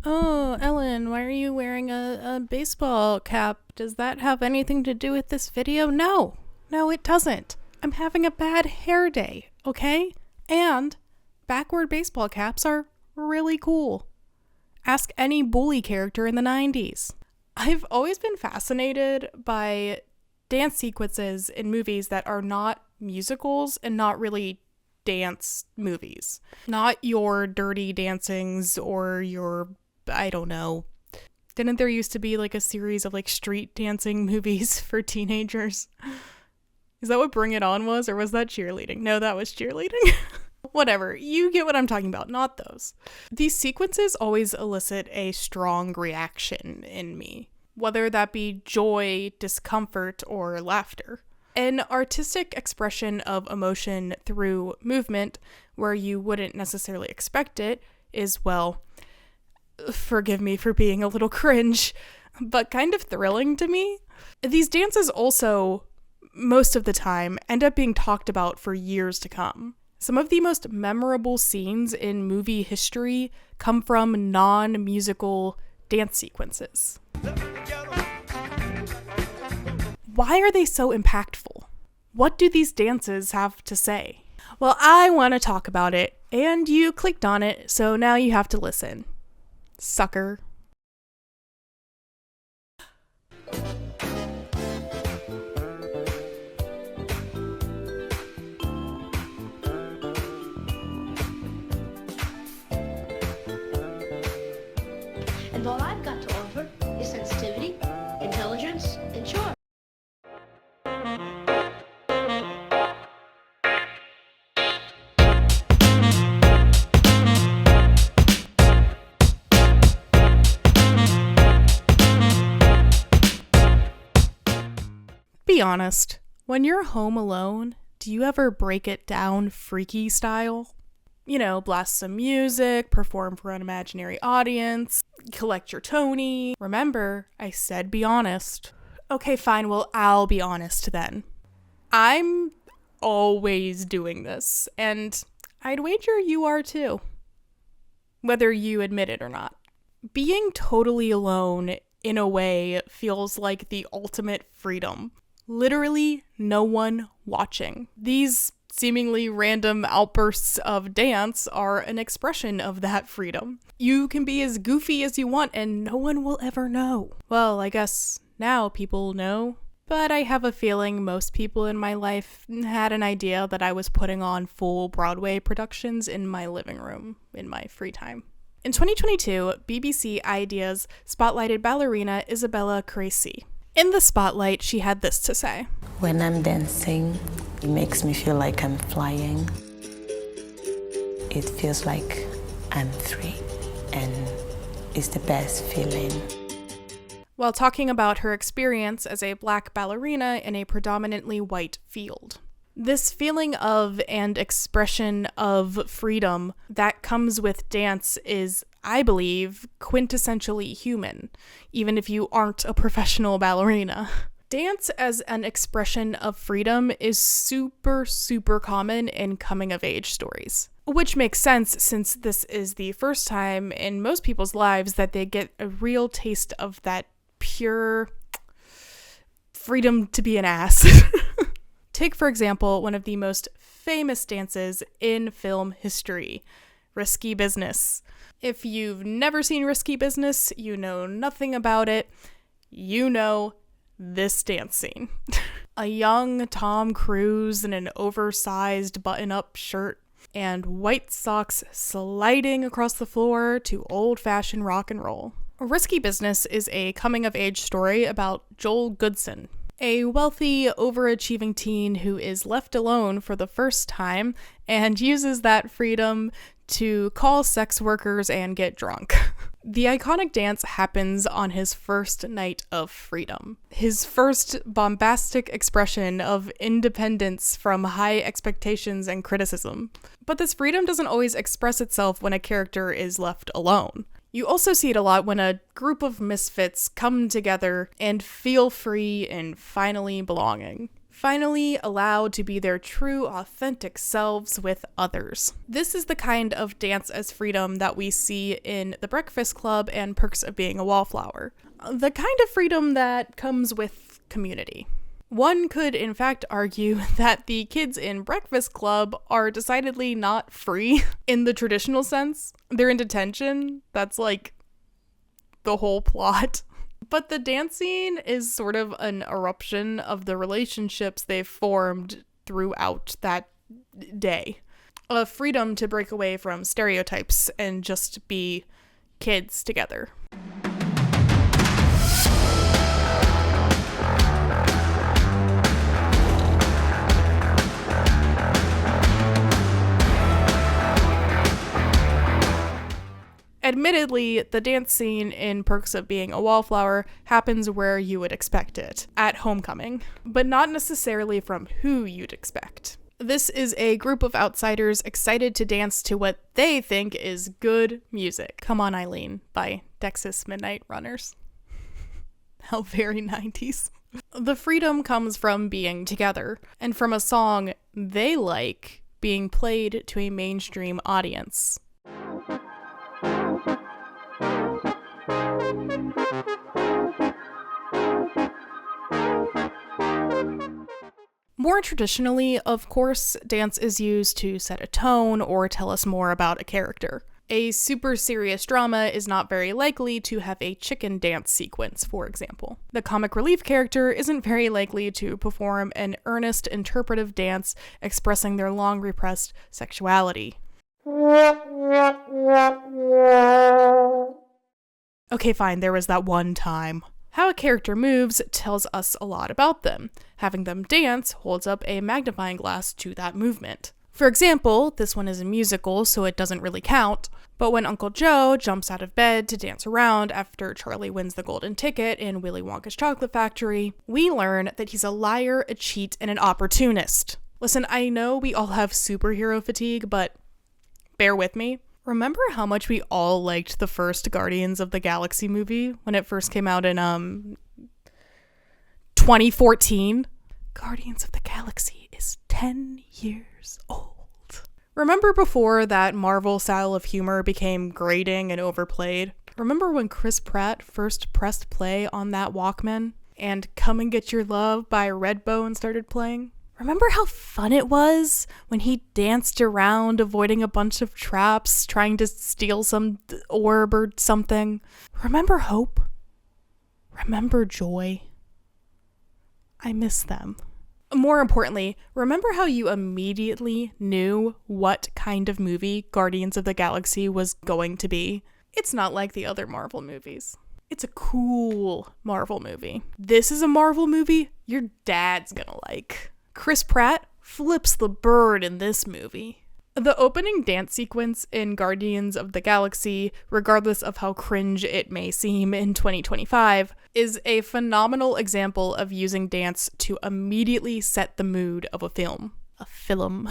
Oh, Ellen, why are you wearing a baseball cap? Does that have anything to do with this video? No, it doesn't. I'm having a bad hair day, okay? And backward baseball caps are really cool. Ask any bully character in the 90s. I've always been fascinated by dance sequences in movies that are not musicals and not really dance movies. Not your Dirty Dancings or your, I don't know. Didn't there used to be like a series of like street dancing movies for teenagers? Is that what Bring It On was, or was that cheerleading? No, that was cheerleading. Whatever, you get what I'm talking about, not those. These sequences always elicit a strong reaction in me, whether that be joy, discomfort, or laughter. An artistic expression of emotion through movement where you wouldn't necessarily expect it is, well, forgive me for being a little cringe, but kind of thrilling to me. These dances also, most of the time, end up being talked about for years to come. Some of the most memorable scenes in movie history come from non-musical dance sequences. Why are they so impactful? What do these dances have to say? Well, I want to talk about it, and you clicked on it, so now you have to listen. Sucker. And all I've got to offer is sensitivity, intelligence, and charm. Be honest, when you're home alone, do you ever break it down freaky style? You know, blast some music, perform for an imaginary audience, collect your Tony. Remember, I said be honest. Okay, fine, well, I'll be honest then. I'm always doing this, and I'd wager you are too. Whether you admit it or not. Being totally alone, in a way, feels like the ultimate freedom. Literally no one watching. These seemingly random outbursts of dance are an expression of that freedom. You can be as goofy as you want and no one will ever know. Well, I guess now people know, but I have a feeling most people in my life had an idea that I was putting on full Broadway productions in my living room in my free time. In 2022, BBC Ideas spotlighted ballerina Isabella Carresi. In the spotlight, she had this to say. When I'm dancing, it makes me feel like I'm flying. It feels like I'm free, and it's the best feeling. While talking about her experience as a Black ballerina in a predominantly white field. This feeling of and expression of freedom that comes with dance is, I believe, quintessentially human, even if you aren't a professional ballerina. Dance as an expression of freedom is super, super common in coming-of-age stories. Which makes sense since this is the first time in most people's lives that they get a real taste of that pure freedom to be an ass. Take, for example, one of the most famous dances in film history, Risky Business. If you've never seen Risky Business, you know nothing about it, you know this dance scene. A young Tom Cruise in an oversized button-up shirt and white socks sliding across the floor to old-fashioned rock and roll. Risky Business is a coming-of-age story about Joel Goodson, a wealthy, overachieving teen who is left alone for the first time and uses that freedom to call sex workers and get drunk. The iconic dance happens on his first night of freedom. His first bombastic expression of independence from high expectations and criticism. But this freedom doesn't always express itself when a character is left alone. You also see it a lot when a group of misfits come together and feel free and finally belonging. finally allowed to be their true, authentic selves with others. This is the kind of dance as freedom that we see in The Breakfast Club and Perks of Being a Wallflower. The kind of freedom that comes with community. One could, in fact, argue that the kids in Breakfast Club are decidedly not free in the traditional sense. They're in detention. That's like the whole plot. But the dance scene is sort of an eruption of the relationships they've formed throughout that day. A freedom to break away from stereotypes and just be kids together. Admittedly, the dance scene in Perks of Being a Wallflower happens where you would expect it, at homecoming, but not necessarily from who you'd expect. This is a group of outsiders excited to dance to what they think is good music. Come On Eileen by Texas Midnight Runners. How very 90s. The freedom comes from being together, and from a song they like being played to a mainstream audience. More traditionally, of course, dance is used to set a tone or tell us more about a character. A super serious drama is not very likely to have a chicken dance sequence, for example. The comic relief character isn't very likely to perform an earnest interpretive dance expressing their long repressed sexuality. Okay, fine, there was that one time. How a character moves tells us a lot about them. Having them dance holds up a magnifying glass to that movement. For example, this one is a musical, so it doesn't really count, but when Uncle Joe jumps out of bed to dance around after Charlie wins the golden ticket in Willy Wonka's Chocolate Factory, we learn that he's a liar, a cheat, and an opportunist. Listen, I know we all have superhero fatigue, but bear with me. Remember how much we all liked the first Guardians of the Galaxy movie when it first came out in 2014? Guardians of the Galaxy is 10 years old. Remember before that Marvel style of humor became grating and overplayed? Remember when Chris Pratt first pressed play on that Walkman and Come and Get Your Love by Redbone started playing? Remember how fun it was when he danced around avoiding a bunch of traps, trying to steal some orb or something? Remember hope? Remember joy? I miss them. More importantly, remember how you immediately knew what kind of movie Guardians of the Galaxy was going to be? It's not like the other Marvel movies. It's a cool Marvel movie. This is a Marvel movie your dad's gonna like. Chris Pratt flips the bird in this movie. The opening dance sequence in Guardians of the Galaxy, regardless of how cringe it may seem in 2025, is a phenomenal example of using dance to immediately set the mood of a film. A film.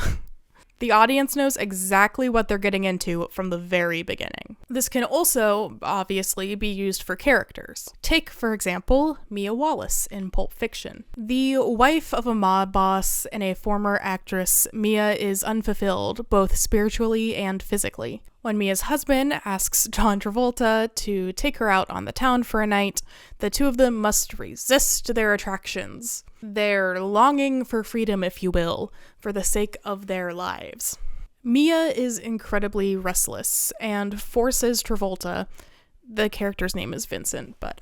The audience knows exactly what they're getting into from the very beginning. This can also, obviously, be used for characters. Take, for example, Mia Wallace in Pulp Fiction. The wife of a mob boss and a former actress, Mia is unfulfilled, both spiritually and physically. When Mia's husband asks John Travolta to take her out on the town for a night, the two of them must resist their attractions. Their longing for freedom, if you will, for the sake of their lives. Mia is incredibly restless and forces Travolta, the character's name is Vincent, but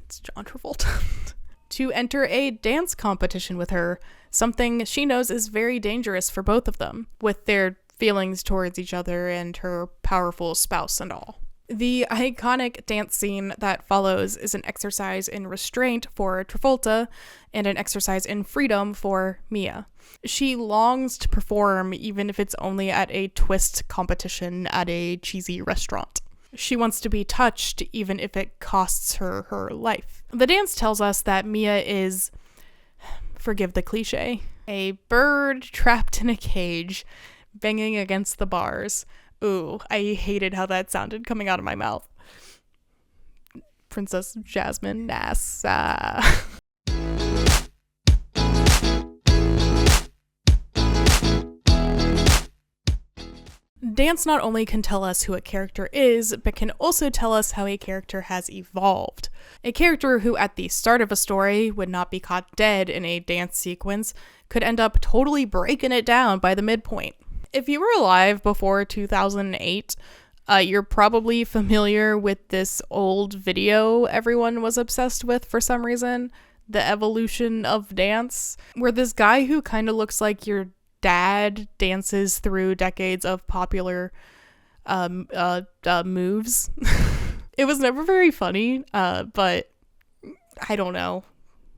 it's John Travolta, to enter a dance competition with her, something she knows is very dangerous for both of them, with their feelings towards each other and her powerful spouse and all. The iconic dance scene that follows is an exercise in restraint for Travolta and an exercise in freedom for Mia. She longs to perform even if it's only at a twist competition at a cheesy restaurant. She wants to be touched even if it costs her her life. The dance tells us that Mia is, forgive the cliche, a bird trapped in a cage banging against the bars. Ooh, I hated how that sounded coming out of my mouth. Princess Jasmine Nass. Dance not only can tell us who a character is, but can also tell us how a character has evolved. A character who at the start of a story would not be caught dead in a dance sequence could end up totally breaking it down by the midpoint. If you were alive before 2008, you're probably familiar with this old video everyone was obsessed with for some reason, The Evolution of Dance, where this guy who kind of looks like your dad dances through decades of popular moves. It was never very funny, but I don't know.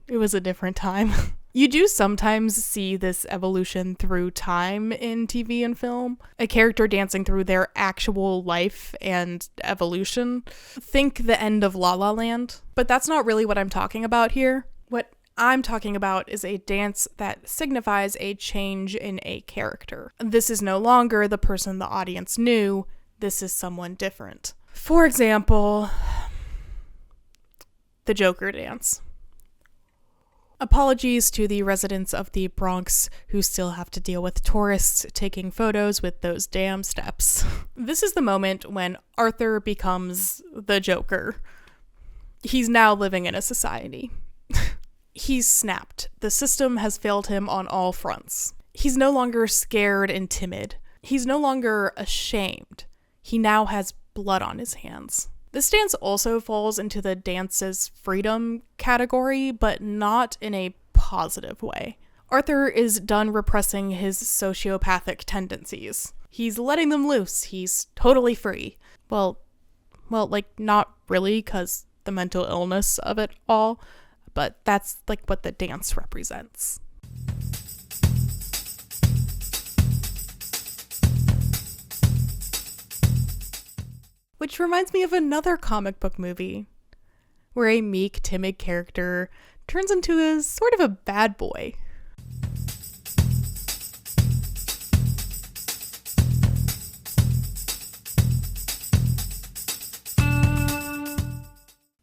It was a different time. You do sometimes see this evolution through time in TV and film, a character dancing through their actual life and evolution. Think the end of La La Land, but that's not really what I'm talking about here. What I'm talking about is a dance that signifies a change in a character. This is no longer the person the audience knew, this is someone different. For example, the Joker dance. Apologies to the residents of the Bronx who still have to deal with tourists taking photos with those damn steps. This is the moment when Arthur becomes the Joker. He's now living in a society. He's snapped. The system has failed him on all fronts. He's no longer scared and timid. He's no longer ashamed. He now has blood on his hands. This dance also falls into the dance's freedom category, but not in a positive way. Arthur is done repressing his sociopathic tendencies. He's letting them loose. He's totally free. Well, like, not really, because the mental illness of it all, but that's, like, what the dance represents. Which reminds me of another comic book movie, where a meek, timid character turns into a sort of a bad boy.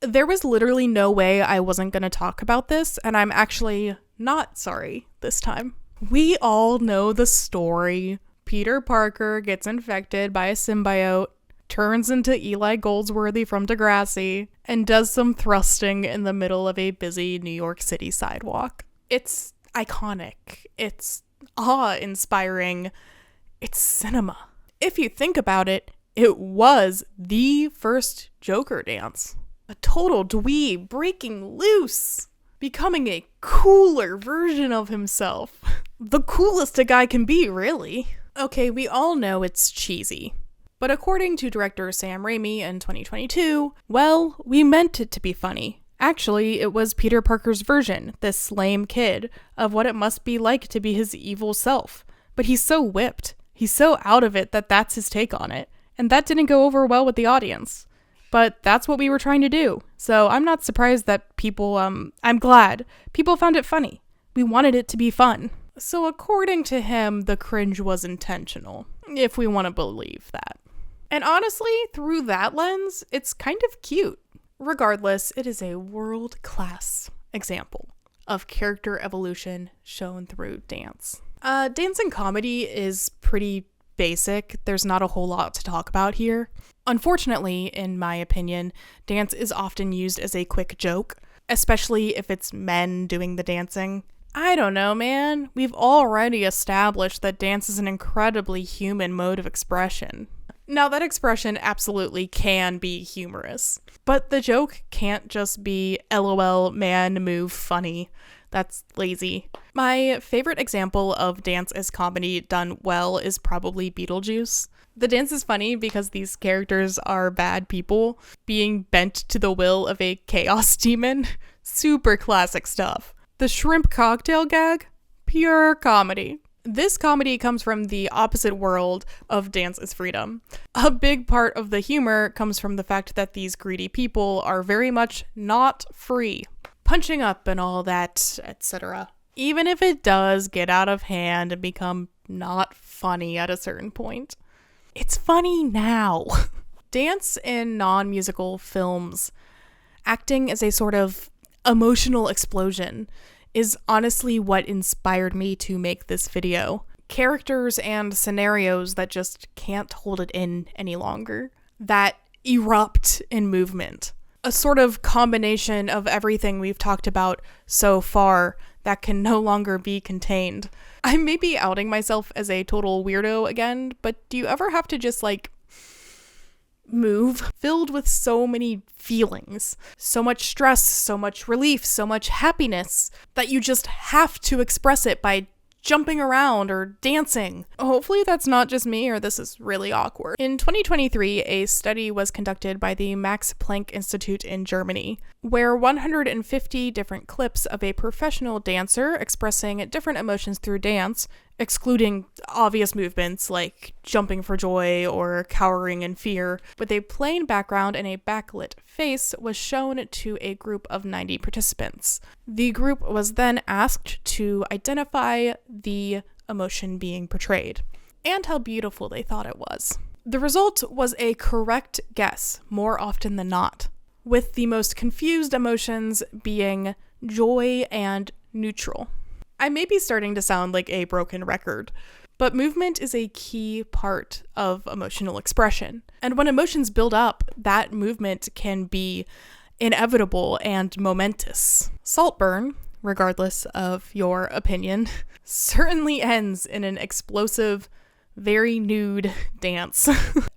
There was literally no way I wasn't going to talk about this, and I'm actually not sorry this time. We all know the story. Peter Parker gets infected by a symbiote, turns into Eli Goldsworthy from Degrassi, and does some thrusting in the middle of a busy New York City sidewalk. It's iconic. It's awe-inspiring. It's cinema. If you think about it, it was the first Joker dance. A total dweeb breaking loose, becoming a cooler version of himself. The coolest a guy can be, really. Okay, we all know it's cheesy. But according to director Sam Raimi in 2022, well, we meant it to be funny. Actually, it was Peter Parker's version, this lame kid, of what it must be like to be his evil self. But he's so whipped. He's so out of it that that's his take on it. And that didn't go over well with the audience. But that's what we were trying to do. So I'm not surprised that people, I'm glad people found it funny. We wanted it to be fun. So according to him, the cringe was intentional, if we want to believe that. And honestly, through that lens, it's kind of cute. Regardless, it is a world-class example of character evolution shown through dance. Dance in comedy is pretty basic. There's not a whole lot to talk about here. Unfortunately, in my opinion, dance is often used as a quick joke, especially if it's men doing the dancing. I don't know, man. We've already established that dance is an incredibly human mode of expression. Now, that expression absolutely can be humorous, but the joke can't just be LOL, man, move, funny. That's lazy. My favorite example of dance as comedy done well is probably Beetlejuice. The dance is funny because these characters are bad people being bent to the will of a chaos demon. Super classic stuff. The shrimp cocktail gag? Pure comedy. This comedy comes from the opposite world of Dance is Freedom. A big part of the humor comes from the fact that these greedy people are very much not free. Punching up and all that, etc. Even if it does get out of hand and become not funny at a certain point. It's funny now. Dance in non-musical films, acting as a sort of emotional explosion, is honestly what inspired me to make this video. Characters and scenarios that just can't hold it in any longer, that erupt in movement. A sort of combination of everything we've talked about so far that can no longer be contained. I may be outing myself as a total weirdo again, but do you ever have to just move? Filled with so many feelings, so much stress, so much relief, so much happiness, that you just have to express it by jumping around or dancing. Hopefully that's not just me, or this is really awkward. In 2023, a study was conducted by the Max Planck Institute in Germany, where 150 different clips of a professional dancer expressing different emotions through dance, excluding obvious movements like jumping for joy or cowering in fear, with a plain background and a backlit face, was shown to a group of 90 participants. The group was then asked to identify the emotion being portrayed and how beautiful they thought it was. The result was a correct guess more often than not, with the most confused emotions being joy and neutral. I may be starting to sound like a broken record, but movement is a key part of emotional expression. And when emotions build up, that movement can be inevitable and momentous. Saltburn, regardless of your opinion, certainly ends in an explosive, very nude dance.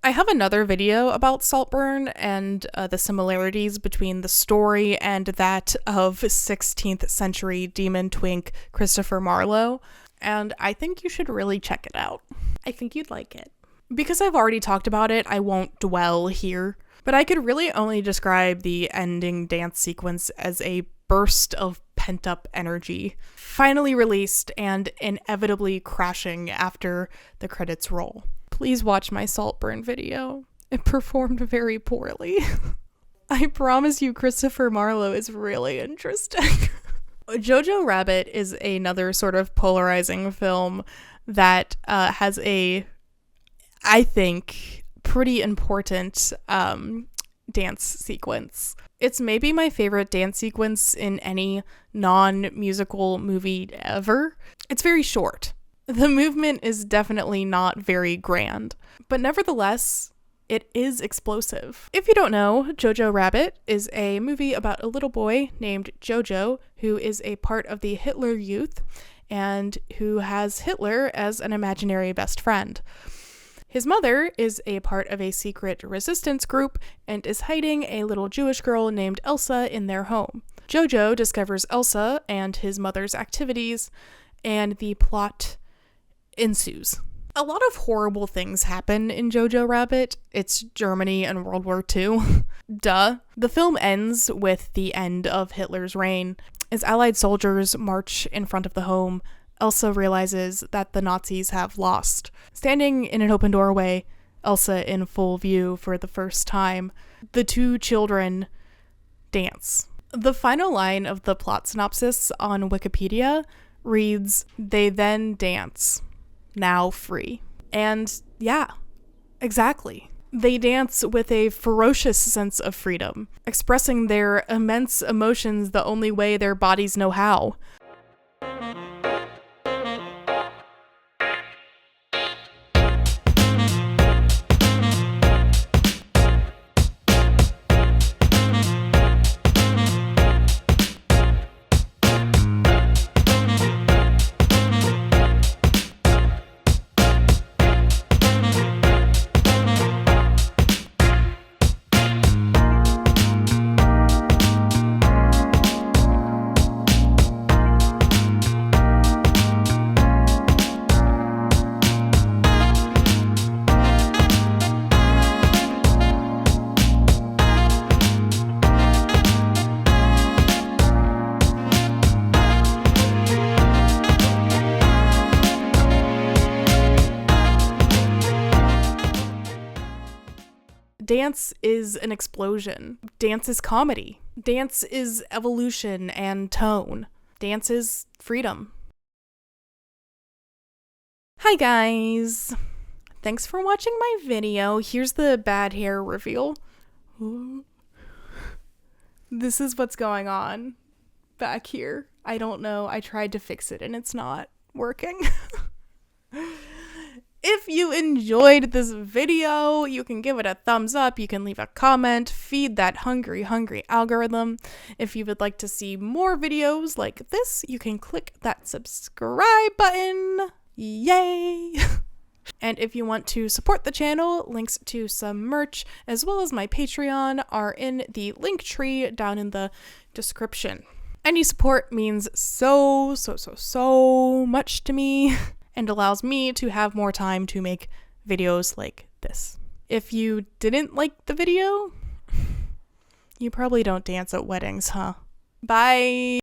I have another video about Saltburn and the similarities between the story and that of 16th century demon twink Christopher Marlowe, and I think you should really check it out. I think you'd like it. Because I've already talked about it, I won't dwell here, but I could really only describe the ending dance sequence as a burst of pent-up energy, finally released and inevitably crashing after the credits roll. Please watch my Saltburn video. It performed very poorly. I promise you Christopher Marlowe is really interesting. Jojo Rabbit is another sort of polarizing film that has a, I think, pretty important dance sequence. It's maybe my favorite dance sequence in any non-musical movie ever. It's very short. The movement is definitely not very grand, but nevertheless, it is explosive. If you don't know, Jojo Rabbit is a movie about a little boy named Jojo who is a part of the Hitler Youth and who has Hitler as an imaginary best friend. His mother is a part of a secret resistance group and is hiding a little Jewish girl named Elsa in their home. Jojo discovers Elsa and his mother's activities, and the plot ensues. A lot of horrible things happen in Jojo Rabbit. It's Germany and World War II. Duh. The film ends with the end of Hitler's reign. As Allied soldiers march in front of the home, Elsa realizes that the Nazis have lost. Standing in an open doorway, Elsa in full view for the first time, the two children dance. The final line of the plot synopsis on Wikipedia reads, "They then dance, now free." And yeah, exactly. They dance with a ferocious sense of freedom, expressing their immense emotions the only way their bodies know how. Dance is an explosion. Dance is comedy. Dance is evolution and tone. Dance is freedom. Hi guys! Thanks for watching my video. Here's the bad hair reveal. This is what's going on back here. I don't know. I tried to fix it and it's not working. If you enjoyed this video, you can give it a thumbs up, you can leave a comment, feed that hungry algorithm. If you would like to see more videos like this, you can click that subscribe button. Yay! And if you want to support the channel, links to some merch as well as my Patreon are in the link tree down in the description. Any support means so much to me and allows me to have more time to make videos like this. If you didn't like the video, you probably don't dance at weddings, huh? Bye!